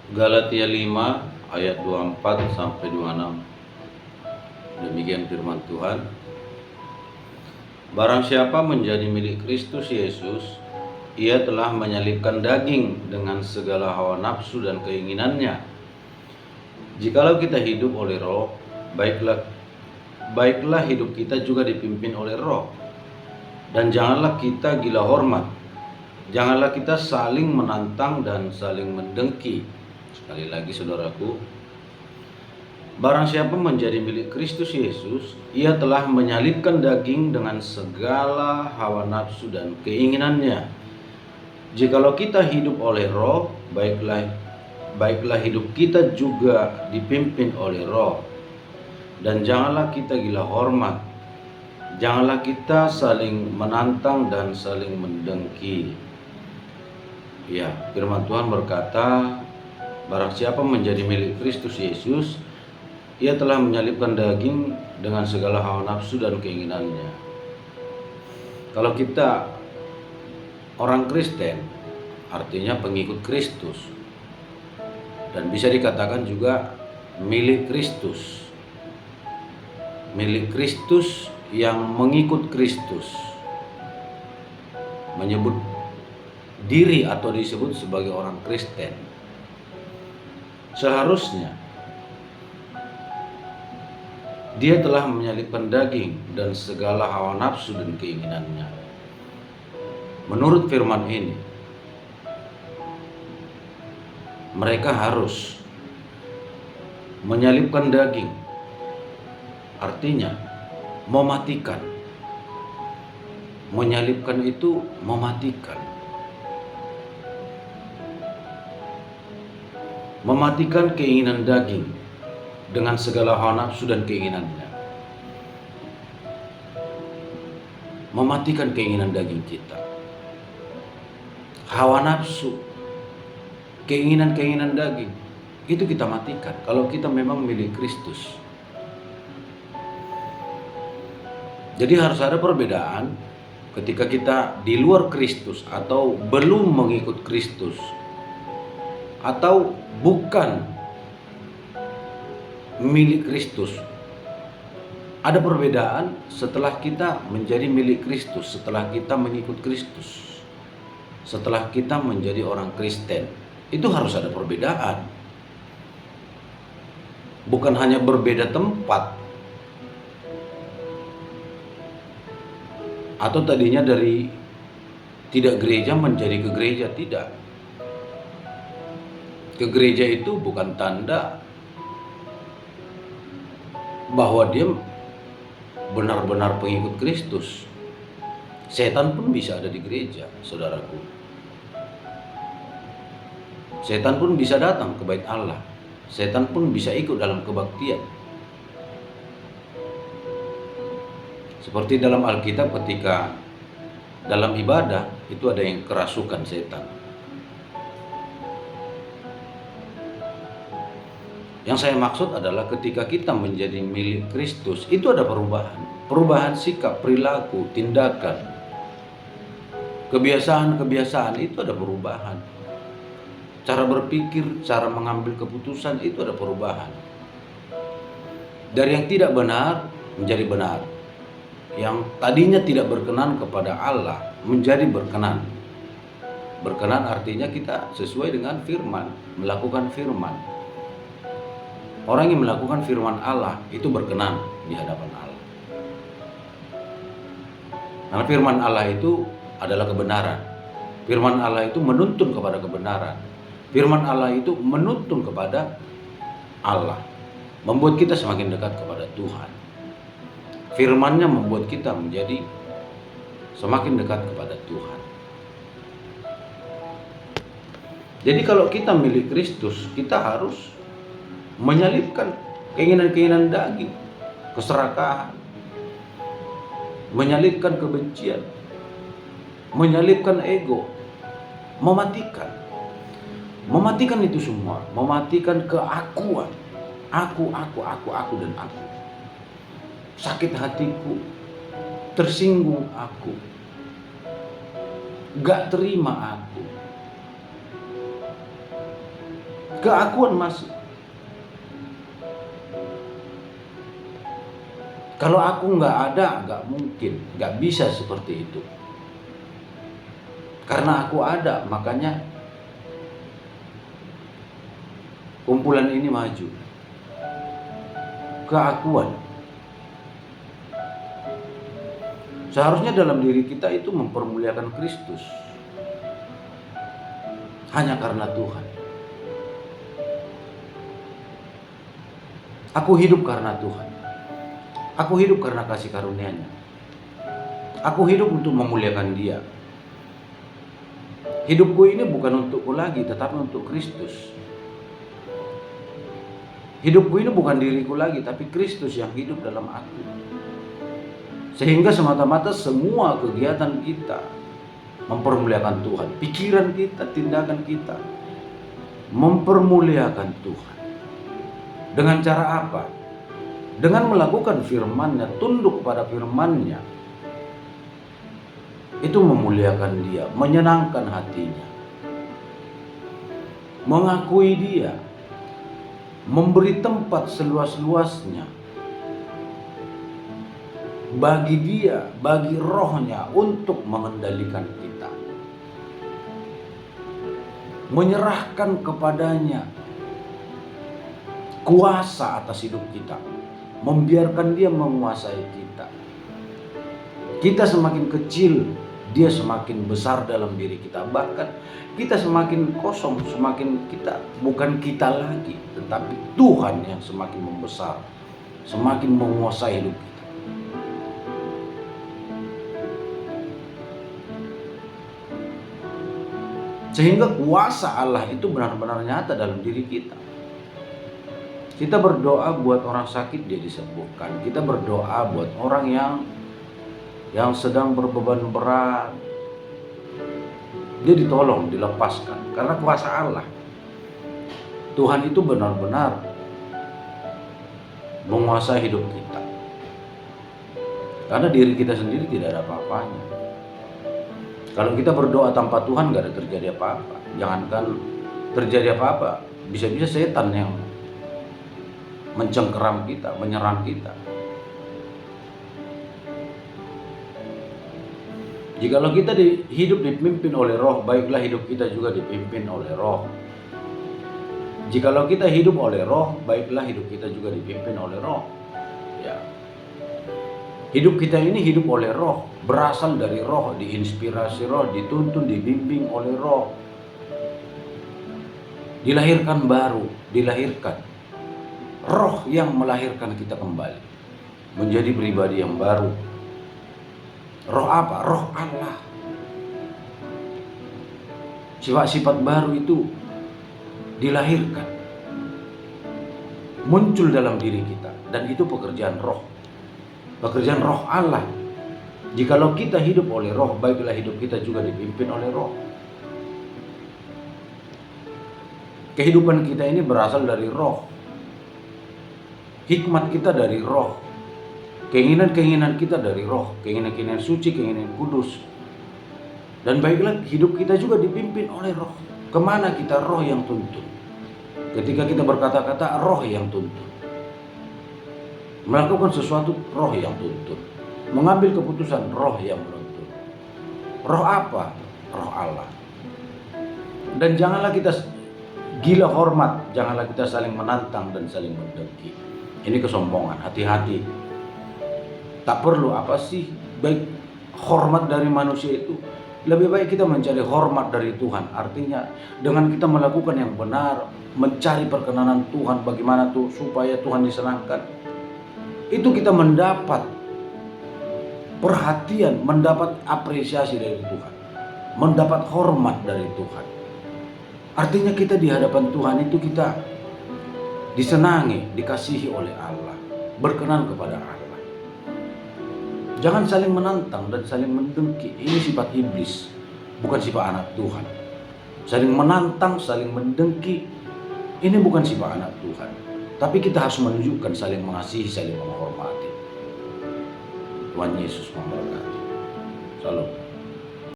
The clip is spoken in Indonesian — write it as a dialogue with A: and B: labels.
A: Galatia 5 ayat 24 sampai 26. Demikian firman Tuhan. Barang siapa menjadi milik Kristus Yesus, ia telah menyalibkan daging dengan segala hawa nafsu dan keinginannya. Jikalau kita hidup oleh Roh, baiklah hidup kita juga dipimpin oleh Roh. Dan janganlah kita gila hormat. Janganlah kita saling menantang dan saling mendengki. Sekali lagi saudaraku, barang siapa menjadi milik Kristus Yesus, ia telah menyalibkan daging dengan segala hawa nafsu dan keinginannya. Jikalau kita hidup oleh Roh, baiklah hidup kita juga dipimpin oleh Roh. Dan janganlah kita gila hormat. Janganlah kita saling menantang dan saling mendengki. Ya, firman Tuhan berkata, barang siapa menjadi milik Kristus Yesus, ia telah menyalibkan daging dengan segala hawa nafsu dan keinginannya. Kalau kita orang Kristen, artinya pengikut Kristus, dan bisa dikatakan juga milik Kristus. Milik Kristus yang mengikut Kristus, menyebut diri atau disebut sebagai orang Kristen. Seharusnya dia telah menyalibkan daging dan segala hawa nafsu dan keinginannya. Menurut firman ini, mereka harus menyalibkan daging, artinya mematikan. Menyalibkan itu mematikan. Mematikan keinginan daging dengan segala hawa nafsu dan keinginannya. Mematikan keinginan daging kita. Hawa nafsu, keinginan-keinginan daging, itu kita matikan kalau kita memang milik Kristus. Jadi harus ada perbedaan ketika kita di luar Kristus atau belum mengikut Kristus atau bukan milik Kristus. Ada perbedaan setelah kita menjadi milik Kristus, setelah kita mengikut Kristus, setelah kita menjadi orang Kristen. Itu harus ada perbedaan. Bukan hanya berbeda tempat, atau tadinya dari tidak gereja menjadi ke gereja, tidak. Ke gereja itu bukan tanda bahwa dia benar-benar pengikut Kristus. Setan pun bisa ada di gereja, saudaraku. Setan pun bisa datang ke bait Allah. Setan pun bisa ikut dalam kebaktian. Seperti dalam Alkitab ketika dalam ibadah itu ada yang kerasukan setan. Yang saya maksud adalah ketika kita menjadi milik Kristus, itu ada perubahan. Perubahan sikap, perilaku, tindakan. Kebiasaan-kebiasaan itu ada perubahan. Cara berpikir, cara mengambil keputusan itu ada perubahan. Dari yang tidak benar menjadi benar. Yang tadinya tidak berkenan kepada Allah menjadi berkenan. Berkenan artinya kita sesuai dengan firman, melakukan firman. Orang yang melakukan firman Allah itu berkenan di hadapan Allah. Karena firman Allah itu adalah kebenaran. Firman Allah itu menuntun kepada kebenaran. Firman Allah itu menuntun kepada Allah. Membuat kita semakin dekat kepada Tuhan. Firman-Nya membuat kita menjadi semakin dekat kepada Tuhan. Jadi kalau kita milik Kristus, kita harus menyalibkan keinginan-keinginan daging, keserakahan, menyalibkan kebencian, menyalibkan ego, mematikan itu semua, mematikan keakuan, aku dan aku. Sakit hatiku, tersinggung aku, gak terima aku. Keakuan masih. Kalau aku nggak ada, nggak mungkin, nggak bisa seperti itu. Karena aku ada, makanya kumpulan ini maju. Keakuan. Seharusnya dalam diri kita itu mempermuliakan Kristus. Hanya karena Tuhan. Aku hidup karena Tuhan. Aku hidup karena kasih karunia-Nya. Aku hidup untuk memuliakan Dia. Hidupku ini bukan untukku lagi, tetapi untuk Kristus. Hidupku ini bukan diriku lagi, tapi Kristus yang hidup dalam aku. Sehingga semata-mata semua kegiatan kita mempermuliakan Tuhan. Pikiran kita, tindakan kita mempermuliakan Tuhan. Dengan cara apa? Dengan melakukan firman-Nya, tunduk pada firman-Nya. Itu memuliakan Dia, menyenangkan hatinya. Mengakui Dia, memberi tempat seluas-luasnya bagi Dia, bagi Roh-Nya untuk mengendalikan kita. Menyerahkan kepadanya kuasa atas hidup kita. Membiarkan Dia menguasai kita. Kita semakin kecil, Dia semakin besar dalam diri kita. Bahkan kita semakin kosong, semakin kita, bukan kita lagi, tetapi Tuhan yang semakin membesar, semakin menguasai hidup kita. Sehingga kuasa Allah itu benar-benar nyata dalam diri kita. Kita berdoa buat orang sakit, dia disembuhkan. Kita berdoa buat orang yang sedang berbeban berat, dia ditolong, dilepaskan. Karena kuasa Allah. Tuhan itu benar-benar menguasai hidup kita. Karena diri kita sendiri tidak ada apa-apanya. Kalau kita berdoa tanpa Tuhan, gak ada terjadi apa-apa. Jangankan terjadi apa-apa, bisa-bisa setan yang mencengkeram kita, menyerang kita. Jikalau kita hidup dipimpin oleh Roh, baiklah hidup kita juga dipimpin oleh Roh. Jikalau kita hidup oleh Roh, baiklah hidup kita juga dipimpin oleh Roh. Ya. Hidup kita ini hidup oleh Roh, berasal dari Roh, diinspirasi Roh, dituntun, dibimbing oleh Roh. Dilahirkan baru, dilahirkan. Roh yang melahirkan kita kembali menjadi pribadi yang baru. Roh apa? Roh Allah. Sifat-sifat baru itu dilahirkan, muncul dalam diri kita, dan itu pekerjaan Roh. Pekerjaan Roh Allah. Jikalau kita hidup oleh Roh, baiklah hidup kita juga dipimpin oleh Roh. Kehidupan kita ini berasal dari Roh. Hikmat kita dari Roh. Keinginan-keinginan kita dari Roh. Keinginan-keinginan suci, keinginan kudus. Dan baiklah hidup kita juga dipimpin oleh Roh. Kemana kita? Roh yang tuntun. Ketika kita berkata-kata, Roh yang tuntun. Melakukan sesuatu, Roh yang tuntun. Mengambil keputusan, Roh yang menuntun. Roh apa? Roh Allah. Dan janganlah kita gila hormat, janganlah kita saling menantang dan saling mendengki. Ini kesombongan, hati-hati. Tak perlu apa sih baik hormat dari manusia itu. Lebih baik kita mencari hormat dari Tuhan. Artinya dengan kita melakukan yang benar, mencari perkenanan Tuhan, bagaimana tuh supaya Tuhan disenangkan, itu kita mendapat perhatian, mendapat apresiasi dari Tuhan, mendapat hormat dari Tuhan. Artinya kita di hadapan Tuhan itu kita disenangi, dikasihi oleh Allah, berkenan kepada Allah. Jangan saling menantang dan saling mendengki. Ini sifat iblis, bukan sifat anak Tuhan. Saling menantang, saling mendengki, ini bukan sifat anak Tuhan. Tapi kita harus menunjukkan saling mengasihi, saling menghormati. Tuhan Yesus memberkati. Salam.